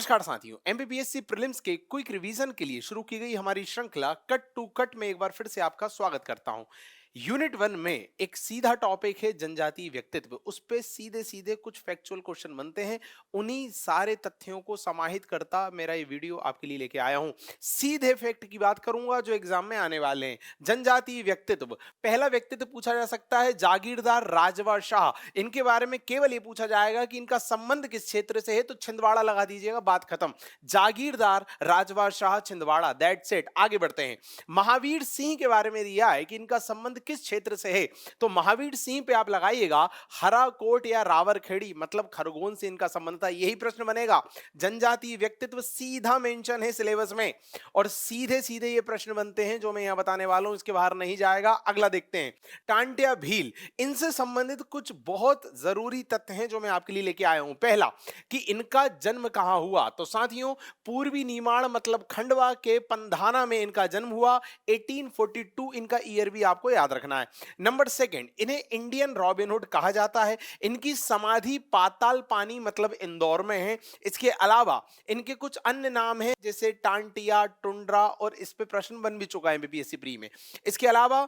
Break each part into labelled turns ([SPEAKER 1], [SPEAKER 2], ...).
[SPEAKER 1] नमस्कार साथियों, MPPSC prelims के क्विक रिवीजन के लिए शुरू की गई हमारी श्रृंखला कट टू कट में एक बार फिर से आपका स्वागत करता हूं। यूनिट 1 में एक सीधा टॉपिक है जनजातीय व्यक्तित्व, उस पे सीधे सीधे कुछ फैक्चुअल क्वेश्चन बनते हैं। उन्हीं सारे तथ्यों को समाहित करता मेरा ये वीडियो आपके लिए लेके आया हूं। सीधे फैक्ट की बात करूंगा जो एग्जाम में आने वाले हैं। जनजातीय व्यक्तित्व, पहला व्यक्तित्व पूछा जा सकता है जागीरदार राजवा शाह। इनके बारे में केवल ये पूछा जाएगा कि इनका संबंध किस क्षेत्र से है, तो छिंदवाड़ा लगा दीजिएगा, बात खत्म। जागीरदार राजवा शाह छिंदवाड़ा, दैट्स इट। आगे बढ़ते हैं। महावीर सिंह के बारे में दिया है कि इनका संबंध किस क्षेत्र से है, तो महावीर सिंह पे आप लगाइएगा हराकोट या रावरखेड़ी, मतलब खरगोन से इनका संबंध था। यही प्रश्न बनेगा। जनजातीय व्यक्तित्व सीधा मेंशन है सिलेबस में, और सीधे सीधे ये प्रश्न बनते हैं जो मैं यहां बताने वाला हूं, इसके बाहर नहीं जाएगा। अगला देखते हैं, टांटिया भील, इनसे संबंधित कुछ बहुत जरूरी तथ्य हैं जो मैं आपके लिए लेके आया हूं। पहला कि इनका जन्म कहां हुआ, तो साथियों पूर्वी निमाड़ मतलब खंडवा के पंधाना में इनका जन्म हुआ। 1842 इनका ईयर भी आपको याद रखना है। नंबर सेकंड, इन्हें इंडियन रॉबिनहुड कहा जाता है। इनकी समाधि पाताल पानी मतलब इंदौर में है। इसके अलावा इनके कुछ अन्य नाम हैं जैसे टांटिया, टुंड्रा, और इस पे प्रश्न बन भी चुका है एमपीपीएससी प्री में। इसके अलावा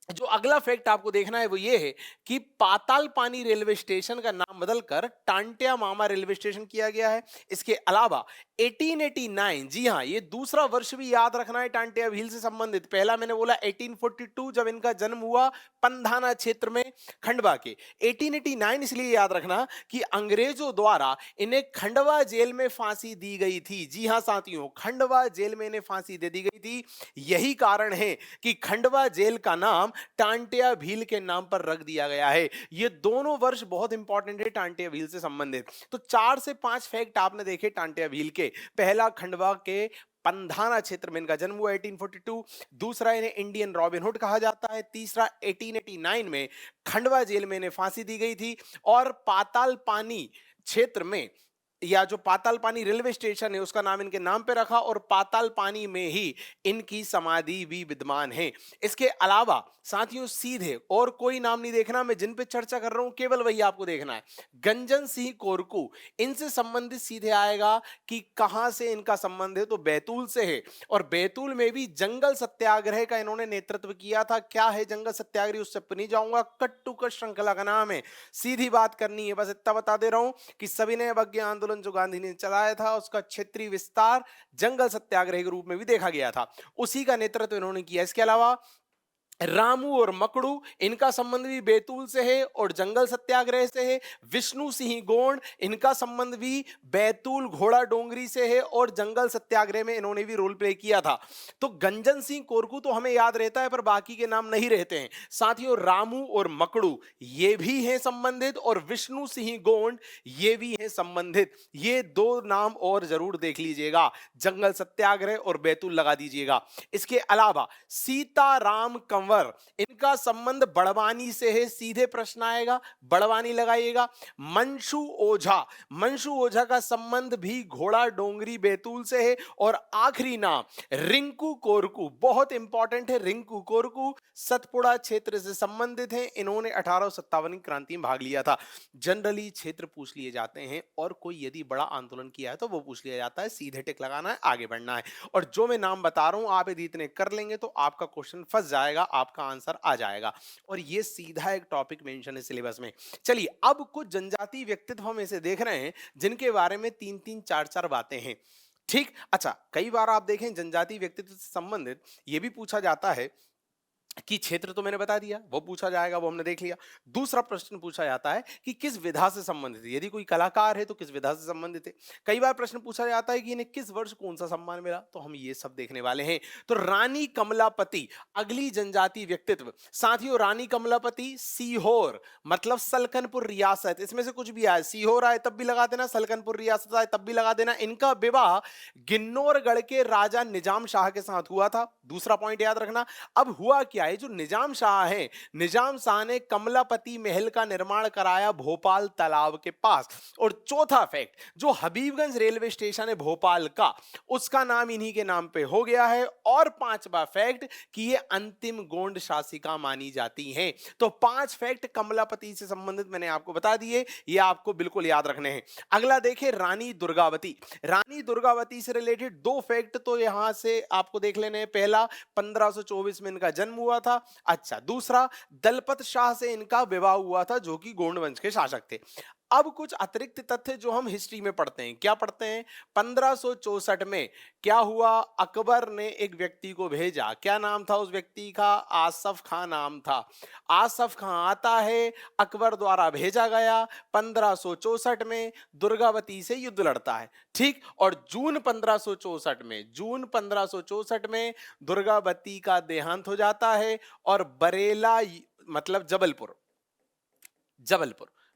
[SPEAKER 1] जो अगला फैक्ट आपको देखना है वो ये है कि पाताल पानी रेलवे स्टेशन का नाम बदलकर टांटिया मामा रेलवे स्टेशन किया गया है। इसके अलावा 1889, जी हां, ये दूसरा वर्ष भी याद रखना है टांटिया भील से संबंधित। पहला मैंने बोला 1842 जब इनका जन्म हुआ पंधाना क्षेत्र में खंडवा के। 1889 इसलिए याद रखना कि अंग्रेजों द्वारा इन्हें खंडवा जेल में फांसी दी गई थी। जी हां साथियों, खंडवा जेल में इन्हें फांसी दे दी गई थी। यही कारण है कि खंडवा जेल का नाम टांटिया भील के नाम पर रख दिया गया है। ये दोनों वर्ष बहुत इंपॉर्टेंट है टांटिया भील से संबंधित। तो 4 से 5 फैक्ट आपने देखे टांटिया भील के। पहला, खंडवा के पंधाना क्षेत्र में इनका जन्म हुआ 1842। दूसरा, इन्हें इंडियन रॉबिनहुड कहा जाता है। तीसरा, 1889 में खंडवा जेल में इन्हें फांसी दी गई थी। और पाताल पानी क्षेत्र में, या जो पाताल पानी रेलवे स्टेशन है उसका नाम इनके नाम पे रखा, और पाताल पानी में ही इनकी समाधि भी विद्यमान है। इसके अलावा साथियों सीधे और कोई नाम नहीं देखना, मैं जिन पे चर्चा कर रहा हूं केवल वही आपको देखना है। गंजन सिंह कोरकू, इनसे संबंधित सीधे आएगा कि कहां से इनका संबंध है, तो बैतूल से है। और बैतूल में भी जंगल सत्याग्रह का इन्होंने नेतृत्व किया था। क्या है जंगल सत्याग्रह, उससे नहीं जाऊंगा, कट टू कट श्रृंखला का नाम है। सीधी बात करनी है, बस इतना बता दे रहा हूं कि सविनय अवज्ञा आंदोलन जो गांधी ने चलाया था उसका क्षेत्रीय विस्तार जंगल सत्याग्रह के रूप में भी देखा गया था, उसी का नेतृत्व इन्होंने किया। इसके अलावा रामू और मकड़ू, इनका संबंध भी बैतूल से है और जंगल सत्याग्रह से है। विष्णु सिंह गोंड, इनका संबंध भी बैतूल घोड़ा डोंगरी से है और जंगल सत्याग्रह में इन्होंने भी रोल प्ले किया था। तो गंजन सिंह कोरकू तो हमें याद रहता है पर बाकी के नाम नहीं रहते हैं। साथियों रामू और मकड़ू ये भी हैं संबंधित, और विष्णु सिंह गोंड ये भी हैं संबंधित। ये दो नाम और जरूर देख लीजिएगा, जंगल सत्याग्रह और बैतूल लगा दीजिएगा। इसके अलावा सीताराम कंवर, इनका संबंध बड़वानी से है। सीधे प्रश्न आएगा, बड़वानी लगाइएगा। मंशु ओझा, मंशु ओझा का संबंध भी घोड़ा डोंगरी बैतूल से है। और आखिरी नाम रिंकू कोरकू, बहुत इंपॉर्टेंट है। रिंकू कोरकू सतपुड़ा क्षेत्र से संबंधित है। इन्होंने 1857 की क्रांति में भाग लिया था। जनरली क्षेत्र पूछ लिए जाते हैं, और कोई यदि बड़ा आंदोलन किया है तो वो पूछ लिया जाता है। सीधे टिक लगाना है, आगे बढ़ना है। और जो मैं नाम बता रहा हूं आप यदि इतने कर लेंगे तो आपका क्वेश्चन फंस जाएगा, आपका आंसर आ जाएगा। और ये सीधा एक टॉपिक मेंशन है सिलेबस में। चलिए अब कुछ जनजातीय व्यक्तित्व हम ऐसे देख रहे हैं जिनके बारे में 3-3, 4-4 बातें हैं। ठीक, अच्छा, कई बार आप देखें जनजातीय व्यक्तित्व से संबंधित यह भी पूछा जाता है कि क्षेत्र तो मैंने बता दिया, वो पूछा जाएगा, वो हमने देख लिया। दूसरा प्रश्न पूछा जाता है कि किस विधा से संबंधित है। यदि कोई कलाकार है तो किस विधा से संबंधित है। कई बार प्रश्न पूछा जाता है कि इन्हें किस वर्ष कौन सा सम्मान मिला, तो हम ये सब देखने वाले हैं। तो रानी कमलापति अगली जनजातीय व्यक्तित्व। साथियों रानी कमलापति सीहोर मतलब सलकनपुर रियासत, इसमें से कुछ भी आए, सीहोर आए तब भी लगा देना, सलकनपुर रियासत आए तब भी लगा देना। इनका विवाह गिन्नौरगढ़ के राजा निजाम शाह के साथ हुआ था। दूसरा पॉइंट याद रखना। अब हुआ क्या, है जो निजाम शाह है, निजाम शाह ने कमलापति महल का निर्माण कराया भोपाल तालाब के पास। और चौथा फैक्ट, जो हबीबगंज रेलवे स्टेशन है भोपाल का, उसका नाम इन्हीं के नाम पे हो गया है। और पांचवा फैक्ट कि ये अंतिम गोंड शासिका मानी जाती हैं। तो 5 फैक्ट कमलापति से संबंधित मैंने आपको बता दिए, ये आपको बिल्कुल याद रखने हैं। अगला देखिए रानी दुर्गावती। रानी दुर्गावती से रिलेटेड 2 फैक्ट तो यहां से आपको देख लेने हैं। पहला, 1524 में इनका जन्म हुआ था। अच्छा, दूसरा, दलपत शाह से इनका विवाह हुआ था जो कि गोंड वंश के शासक थे। अब कुछ अतिरिक्त तथ्य जो हम हिस्ट्री में पढ़ते हैं, क्या पढ़ते हैं? 1564 में क्या हुआ? अकबर ने एक व्यक्ति को भेजा। क्या नाम था उस व्यक्ति का? आसफ खां नाम था। आसफ खां आता है, अकबर द्वारा भेजा गया, 1564 में दुर्गावती से युद्ध लड़ता है। ठीक, और जून 1564 में दुर्गावती का देहांत हो जाता है और बरेला मतलब जबलपुर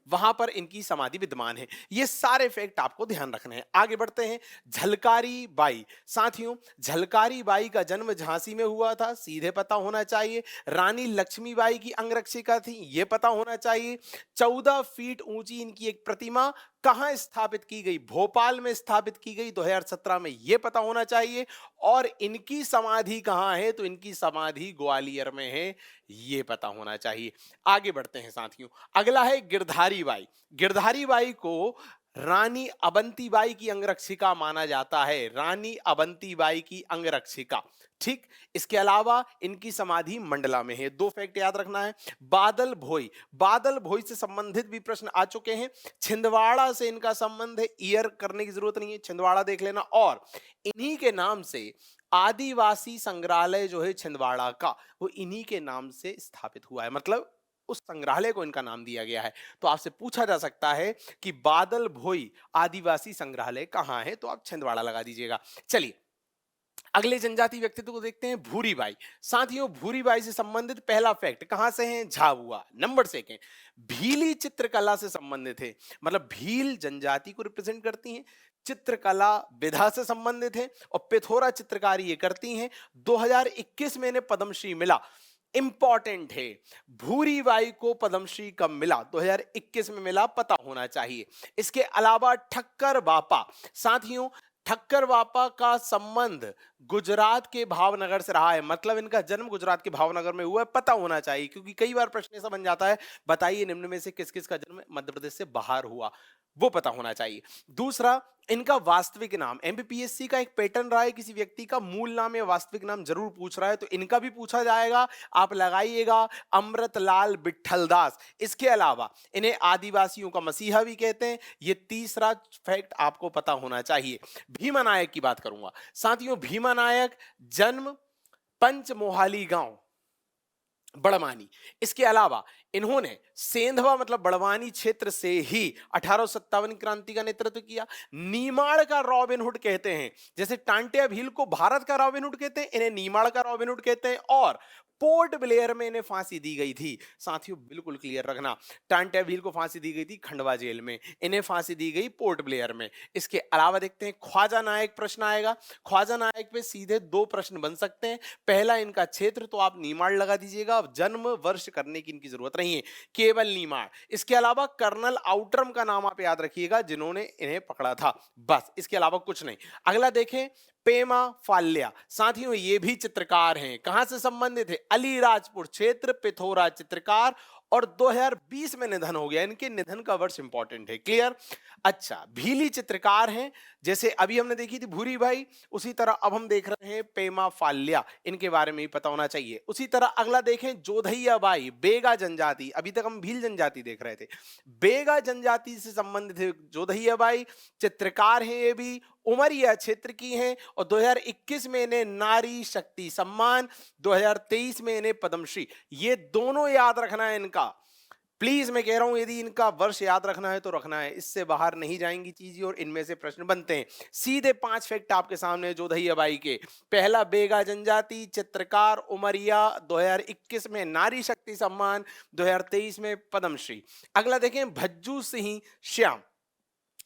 [SPEAKER 1] वहां पर इनकी समाधि विद्यमान है। ये सारे फैक्ट आपको ध्यान रखने हैं। आगे बढ़ते हैं। झलकारी बाई। साथियों, झलकारी बाई का जन्म झांसी में हुआ था, सीधे पता होना चाहिए। रानी लक्ष्मीबाई की अंगरक्षिका थी, ये पता होना चाहिए। 14 फीट ऊंची इनकी एक प्रतिमा कहां स्थापित की गई? भोपाल में स्थापित की गई 2017 में, यह पता होना चाहिए। और इनकी समाधि कहां है? तो इनकी समाधि ग्वालियर में है, यह पता होना चाहिए। आगे बढ़ते हैं साथियों। अगला है गिरधारी बाई। गिरधारी बाई को रानी अबंतीबाई की अंगरक्षिका माना जाता है। रानी अबंतीबाई की अंगरक्षिका। ठीक, इसके अलावा इनकी समाधि मंडला में है। 2 फैक्ट याद रखना है। बादल भोई। बादल भोई से संबंधित भी प्रश्न आ चुके हैं। छिंदवाड़ा से इनका संबंध है, ईयर करने की जरूरत नहीं है, छिंदवाड़ा देख लेना। और इन्हीं के नाम से आदिवासी संग्रहालय जो है छिंदवाड़ा का, वो इन्हीं के नाम से स्थापित हुआ है, मतलब उस संग्रहालय को इनका नाम दिया गया है। तो आपसे पूछा जा सकता है कि बादल भोई आदिवासी संग्रहालय कहां है, तो आप छिंदवाड़ा लगा दीजिएगा। चलिए अगले जनजाति व्यक्तित्व को देखते हैं, भूरीबाई। साथियों, भूरीबाई से संबंधित पहला फैक्ट कहां से है? झाबुआ। नंबर 2, भीली चित्रकला से संबंधित है, मतलब भील जनजाति को रिप्रेजेंट करती हैं, चित्रकला विधा से संबंधित है और पिथौरा चित्रकारी ये करती हैं। 2021 में इन्हें पद्मश्री मिला। इंपॉर्टेंट है, भूरीबाई को पद्मश्री कब मिला? 2021 में मिला, पता होना चाहिए। इसके अलावा ठक्कर बापा। साथियों, ठक्कर बापा का संबंध गुजरात के भावनगर से रहा है, मतलब इनका जन्म गुजरात के भावनगर में हुआ है, पता होना चाहिए। क्योंकि कई बार प्रश्न ऐसा बन जाता है, बताइए निम्न में से किस किस का जन्म मध्य प्रदेश से बाहर हुआ, वो पता होना चाहिए। दूसरा, इनका वास्तविक नाम, एमपीपीएससी का एक पैटर्न रहा है, किसी व्यक्ति का मूल नाम या वास्तविक नाम जरूर पूछ रहा है, तो इनका भी पूछा जाएगा, आप लगाइएगा, अमृतलाल विट्ठलदास। इसके अलावा इन्हें आदिवासियों का मसीहा भी कहते हैं, ये तीसरा फैक्ट आपको पता होना चाहिए। भीमा नायक की बात करूंगा। साथियों, भीमा नायक जन्म पंचमोहाली गांव बड़वानी। इसके अलावा इन्होंने सेंधवा मतलब बड़वानी क्षेत्र से ही 1857 क्रांति का नेतृत्व किया। नीमाड़ का रॉबिनहुड कहते हैं, जैसे टांटिया भील को भारत का रॉबिनहुड कहते हैं, इन्हें नीमाड़ का रॉबिनहुड कहते हैं। और पोर्ट ब्लेयर में इन्हें फांसी दी गई थी। साथियों बिल्कुल क्लियर रखना, टांटिया भील को फांसी दी गई थी खंडवा जेल में, इन्हें फांसी दी गई पोर्ट ब्लेयर में। इसके अलावा देखते हैं ख्वाजा नायक प्रश्न आएगा। ख्वाजा नायक पे सीधे 2 प्रश्न बन सकते हैं। पहला, इनका क्षेत्र, तो आप नीमाड़ लगा दीजिएगा, जन्म वर्ष करने की इनकी जरूरत नहीं है, केवल नीमाड़। इसके अलावा कर्नल आउटरम का नाम आप याद रखिएगा, जिन्होंने इन्हें पकड़ा था, बस। इसके अलावा कुछ नहीं। अगला देखें, पेमा फाल्या। साथियों, ये भी चित्रकार हैं, कहां से संबंधित है? अलीराजपुर क्षेत्र, पिथौरा चित्रकार। और 2020 में निधन हो गया, इनके निधन का वर्ष इंपॉर्टेंट है। क्लियर? अच्छा, भीली चित्रकार हैं, जैसे अभी हमने देखी थी भूरीबाई, उसी तरह अब हम देख रहे हैं पेमा फाल्या, इनके बारे में भी पता होना चाहिए। उसी तरह अगला देखें, जोधैया बाई, बेगा जनजाति। अभी तक हम भील जनजाति देख रहे थे, बेगा जनजाति से संबंधित है जोधैया बाई, चित्रकार हैं ये भी, उमरिया क्षेत्र की हैं। और 2021 में इन्हें नारी शक्ति सम्मान, 2023 में इन्हें पद्मश्री। ये दोनों याद रखना है इनका, प्लीज मैं कह रहा हूं, यदि इनका वर्ष याद रखना है तो रखना है, इससे बाहर नहीं जाएंगी चीजें और इनमें से प्रश्न बनते हैं। सीधे 5 फैक्ट आपके सामने जोधैया बाई के। पहला, बेगा जनजाति, चित्रकार, उमरिया, 2021 में नारी शक्ति सम्मान, 2023 में पद्मश्री। अगला देखें, भज्जू सिंह श्याम,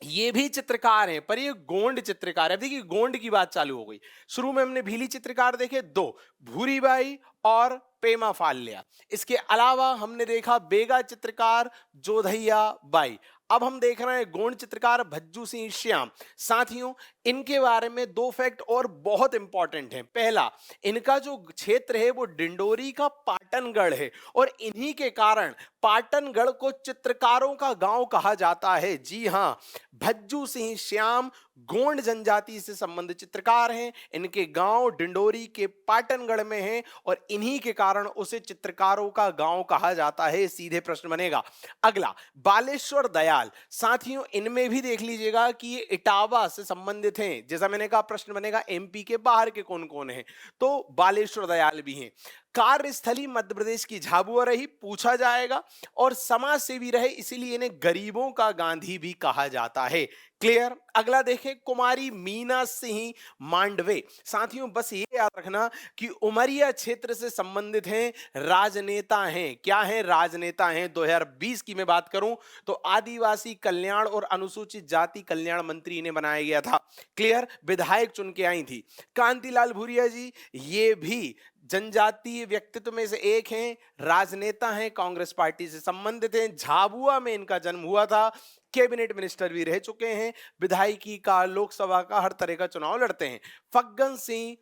[SPEAKER 1] ये भी चित्रकार हैं, पर ये गोंड चित्रकार है। देखिए गोंड की बात चालू हो गई। शुरू में हमने भीली चित्रकार देखे 2, भूरीबाई और पेमा फाल्या। इसके अलावा हमने देखा बेगा चित्रकार जोधैया बाई। अब हम देख रहे हैं गोंड चित्रकार भज्जू सिंह श्याम। साथियों, इनके बारे में दो फैक्ट और बहुत इंपॉर्टेंट हैं। पहला, इनका जो क्षेत्र है वो डिंडोरी का पाटनगढ़ है और इन्हीं के कारण पाटनगढ़ को चित्रकारों का गांव कहा जाता है। जी हां, भज्जू सिंह श्याम गोंड जनजाति से संबंधित चित्रकार हैं। इनके गांव डिंडोरी के पाटनगढ़ में हैं और इन्हीं के कारण उसे चित्रकारों का गांव कहा जाता है। सीधे प्रश्न बनेगा। अगला, बालेश्वर दयाल। साथियों, इनमें भी देख लीजिएगा कि ये इटावा से संबंधित हैं। जैसा मैंने कहा, प्रश्न बनेगा एमपी के बाहर के कौन कौन हैं, तो बालेश्वर दयाल भी हैं। कार्यस्थली मध्य प्रदेश की झाबुआ रही, पूछा जाएगा। और समाज सेवी रहे, इसीलिए इन्हें गरीबों का गांधी भी कहा जाता है। क्लियर। अगला देखें, कुमारी मीना सिंह मांडवे। साथियों, बस ये याद रखना कि उमरिया क्षेत्र से संबंधित हैं, राजनेता हैं। क्या हैं? राजनेता हैं। 2020 की मैं बात करूं तो आदिवासी कल्याण और अनुसूचित जाति कल्याण मंत्री इन्हें बनाया गया था। क्लियर। विधायक चुन के आई थी। कांतिलाल भूरिया जी, ये भी जनजातीय व्यक्तित्व में से एक हैं, राजनेता हैं, कांग्रेस पार्टी से संबंधित हैं। झाबुआ में इनका जन्म हुआ था। कैबिनेट मिनिस्टर भी रह चुके हैं। विधायकी का, लोकसभा का, हर तरह का चुनाव लड़ते हैं। फग्गन सिंह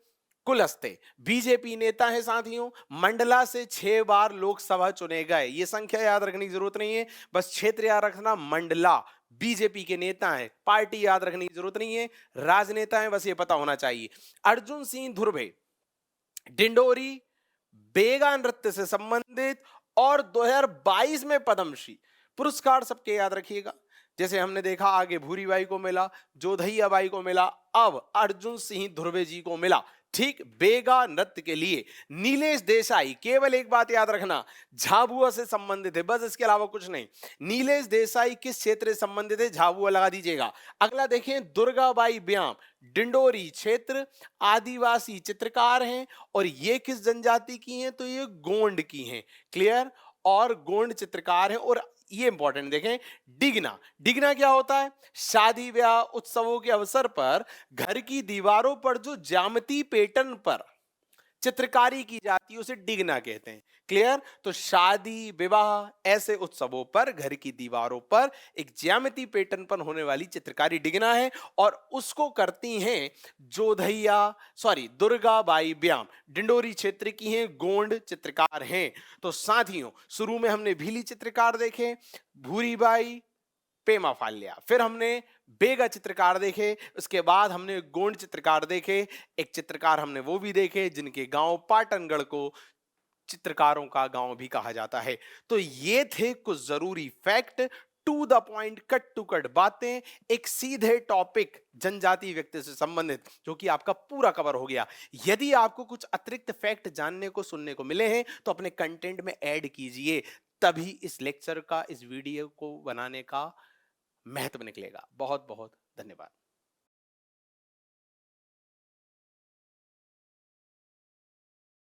[SPEAKER 1] कुलस्ते बीजेपी नेता है। साथियों, मंडला से 6 बार लोकसभा चुने गए। ये संख्या याद रखने की जरूरत नहीं है, बस क्षेत्र याद रखना। मंडला बीजेपी के नेता है, पार्टी याद रखने की जरूरत नहीं है, राजनेता है, बस ये पता होना चाहिए। अर्जुन सिंह धुर्वे डिंडोरी बेगा नृत्य से संबंधित और 2022 में पद्मश्री पुरस्कार। सबके याद रखिएगा। जैसे हमने देखा, आगे भूरीबाई को मिला, जोधैया बाई को मिला, अब अर्जुन सिंह धुर्वे जी को मिला। ठीक, बेगा नृत्य के लिए नीलेश देसाई, केवल एक बात याद रखना, झाबुआ से संबंधित है, बस इसके अलावा कुछ नहीं। नीलेश देसाई किस क्षेत्र से संबंधित है? झाबुआ लगा दीजिएगा। अगला देखें, दुर्गाबाई ब्याम डिंडोरी क्षेत्र, आदिवासी चित्रकार हैं और ये किस जनजाति की हैं? तो ये गोंड की हैं। क्लियर। और गोंड चित्रकार हैं। और ये इंपॉर्टेंट देखें, डिगना। डिगना क्या होता है? शादी ब्याह उत्सवों के अवसर पर घर की दीवारों पर जो ज्यामिति पैटर्न पर चित्रकारी की जाती है उसे डिगना कहते हैं। क्लियर। तो शादी विवाह ऐसे उत्सवों पर घर की दीवारों पर एक ज्यामिति पैटर्न पर होने वाली चित्रकारी डिगना है और उसको करती हैं दुर्गाबाई ब्याम, डिंडोरी क्षेत्र की हैं, गोंड चित्रकार हैं। तो साथियों, शुरू में हमने भीली चित्रकार देखे, भूरीबाई, पेमा फाल्या, फिर हमने बेगा चित्रकार देखे, उसके बाद हमने गोंड चित्रकार देखे। एक चित्रकार हमने वो भी देखे जिनके गांव पाटनगढ़ को चित्रकारों का गांव भी कहा जाता है। तो ये थे कुछ जरूरी fact, to the point, cut to cut बातें, एक सीधे टॉपिक जनजातीय व्यक्ति से संबंधित, जो कि आपका पूरा कवर हो गया। यदि आपको कुछ अतिरिक्त फैक्ट जानने को, सुनने को मिले हैं तो अपने कंटेंट में ऐड कीजिए, तभी इस लेक्चर का, इस वीडियो को बनाने का महत्व निकलेगा। बहुत बहुत धन्यवाद।